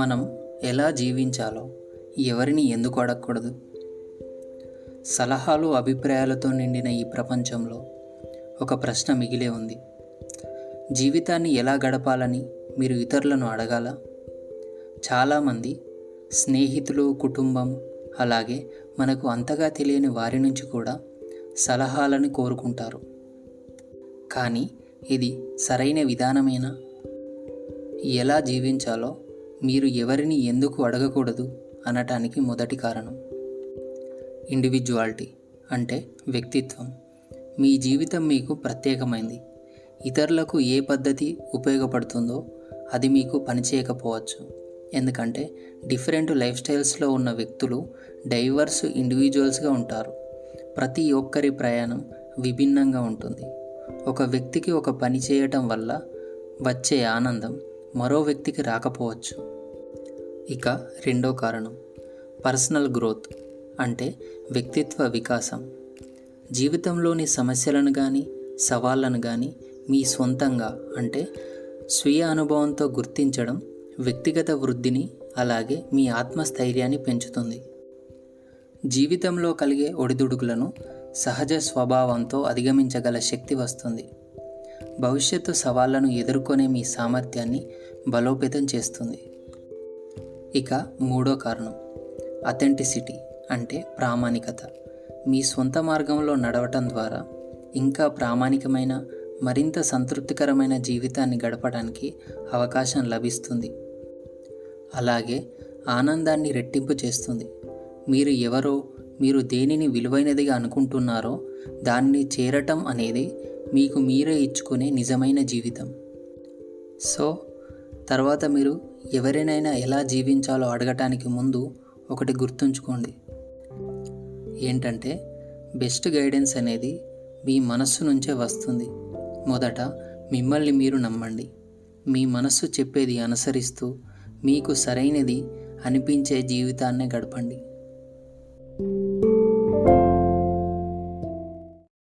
మనం ఎలా జీవించాలో ఎవరిని ఎందుకు అడగకూడదు? సలహాలు, అభిప్రాయాలతో నిండిన ఈ ప్రపంచంలో ఒక ప్రశ్న మిగిలే ఉంది. జీవితాన్ని ఎలా గడపాలని మీరు ఇతరులను అడగాలా? చాలామంది స్నేహితులు, కుటుంబం, అలాగే మనకు అంతగా తెలియని వారి నుంచి కూడా సలహాలను కోరుకుంటారు. కానీ ఇది సరైన విధానమేనా? ఎలా జీవించాలో మీరు ఎవరిని ఎందుకు అడగకూడదు అనటానికి మొదటి కారణం ఇండివిజువాలిటీ, అంటే వ్యక్తిత్వం. మీ జీవితం మీకు ప్రత్యేకమైంది. ఇతరులకు ఏ పద్ధతి ఉపయోగపడుతుందో అది మీకు పనిచేయకపోవచ్చు. ఎందుకంటే డిఫరెంట్ లైఫ్ స్టైల్స్లో ఉన్న వ్యక్తులు డైవర్స్ ఇండివిజువల్స్గా ఉంటారు. ప్రతి ఒక్కరి ప్రయాణం విభిన్నంగా ఉంటుంది. ఒక వ్యక్తికి ఒక పని చేయటం వల్ల వచ్చే ఆనందం మరో వ్యక్తికి రాకపోవచ్చు. ఇక రెండో కారణం పర్సనల్ గ్రోత్, అంటే వ్యక్తిత్వ వికాసం. జీవితంలోని సమస్యలను కానీ సవాళ్ళను కానీ మీ సొంతంగా, అంటే స్వీయ అనుభవంతో గుర్తించడం వ్యక్తిగత వృద్ధిని, అలాగే మీ ఆత్మస్థైర్యాన్ని పెంచుతుంది. జీవితంలో కలిగే ఒడిదుడుకులను సహజ స్వభావంతో అధిగమించగల శక్తి వస్తుంది. భవిష్యత్తు సవాళ్లను ఎదుర్కొనే మీ సామర్థ్యాన్ని బలోపేతం చేస్తుంది. ఇక మూడో కారణం అథెంటిసిటీ, అంటే ప్రామాణికత. మీ సొంత మార్గంలో నడవటం ద్వారా ఇంకా ప్రామాణికమైన, మరింత సంతృప్తికరమైన జీవితాన్ని గడపడానికి అవకాశం లభిస్తుంది. అలాగే ఆనందాన్ని రెట్టింపు చేస్తుంది. మీరు ఎవరో, మీరు దేనిని విలువైనదిగా అనుకుంటున్నారో దాన్ని చేరటం అనేది మీకు మీరే ఇచ్చుకునే నిజమైన జీవితం. సో తర్వాత మీరు ఎవరినైనా ఎలా జీవించాలో అడగటానికి ముందు ఒకటి గుర్తుంచుకోండి. ఏంటంటే బెస్ట్ గైడెన్స్ అనేది మీ మనస్సు నుంచే వస్తుంది. మొదట మిమ్మల్ని మీరు నమ్మండి. మీ మనస్సు చెప్పేది అనుసరిస్తూ మీకు సరైనది అనిపించే జీవితాన్ని గడపండి.